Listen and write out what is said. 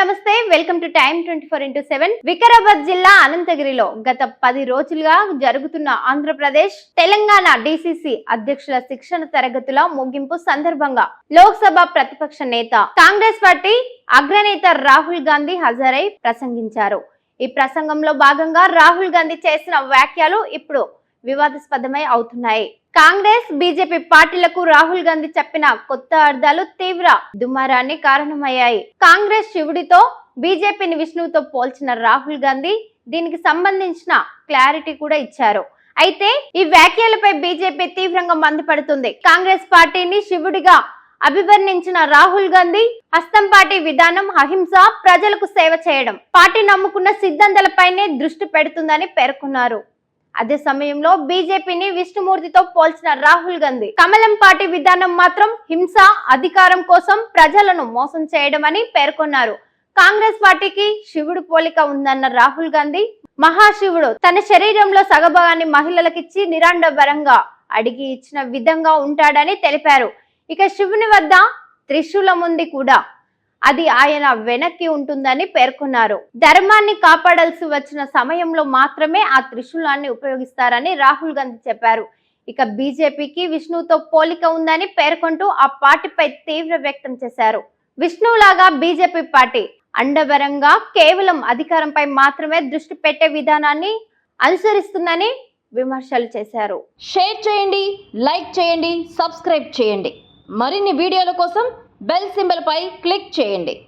నమస్తే welcome to time 24x7 Vikarabad జిల్లా అనంతగిరిలో గత 10 రోజులుగా జరుగుతున్న ఆంధ్రప్రదేశ్ తెలంగాణ డిసిసి అధ్యక్షుల శిక్షణ తరగతుల ముగింపు సందర్భంగా లోక్సభ ప్రతిపక్ష నేత కాంగ్రెస్ పార్టీ అగ్రనేత రాహుల్ గాంధీ హాజరై ప్రసంగించారు. ఈ ప్రసంగంలో భాగంగా రాహుల్ గాంధీ చేసిన వ్యాఖ్యలు ఇప్పుడు వివాదాస్పదమై అవుతున్నాయి. కాంగ్రెస్ బీజేపీ పార్టీలకు రాహుల్ గాంధీ చెప్పిన కొత్త అర్థాలు తీవ్ర దుమారాన్ని కారణమయ్యాయి. కాంగ్రెస్ శివుడితో బీజేపీని విష్ణువుతో పోల్చిన రాహుల్ గాంధీ దీనికి సంబంధించిన క్లారిటీ కూడా ఇచ్చారు. అయితే ఈ వ్యాఖ్యలపై బీజేపీ తీవ్రంగా మండిపడుతుంది. కాంగ్రెస్ పార్టీని శివుడిగా అభివర్ణించిన రాహుల్ గాంధీ హస్తంపాటి విధానం అహింస, ప్రజలకు సేవ చేయడం, పార్టీ నమ్ముకున్న సిద్ధాంతాలపైనే దృష్టి పెడుతుందని పేర్కొన్నారు. అదే సమయంలో బీజేపీని విష్ణుమూర్తితో పోల్చిన రాహుల్ గాంధీ కమలం పార్టీ విధానం మాత్రం హింస, అధికారం కోసం ప్రజలను మోసం చేయడం అని పేర్కొన్నారు. కాంగ్రెస్ పార్టీకి శివుడు పోలిక ఉందన్న రాహుల్ గాంధీ మహాశివుడు తన శరీరంలో సగభాగాన్ని మహిళలకిచ్చి నిరాడంబరంగా అడిగి ఇచ్చిన విధంగా ఉంటాడని తెలిపారు. ఇక శివుని వద్ద త్రిశూలం ఉంది కూడా, అది ఆయన వెనక్కి ఉంటుందని పేర్కొన్నారు. ధర్మాన్ని కాపాడాల్సి వచ్చిన సమయంలో మాత్రమే ఆ త్రిశూలాన్ని ఉపయోగిస్తారని రాహుల్ గాంధీ చెప్పారు. ఇక బీజేపీకి విష్ణువుతో పోలిక ఉందని పేర్కొంటూ ఆ పార్టీపై తీవ్ర వ్యక్తం చేశారు. విష్ణువులాగా బీజేపీ పార్టీ అండబరంగా కేవలం అధికారంపై మాత్రమే దృష్టి పెట్టే విధానాన్ని అనుసరిస్తుందని విమర్శలు చేశారు. షేర్ చేయండి, లైక్ చేయండి, సబ్స్క్రైబ్ చేయండి. మరిన్ని వీడియోల కోసం బెల్ సింబల్ పై క్లిక్ చేయండి.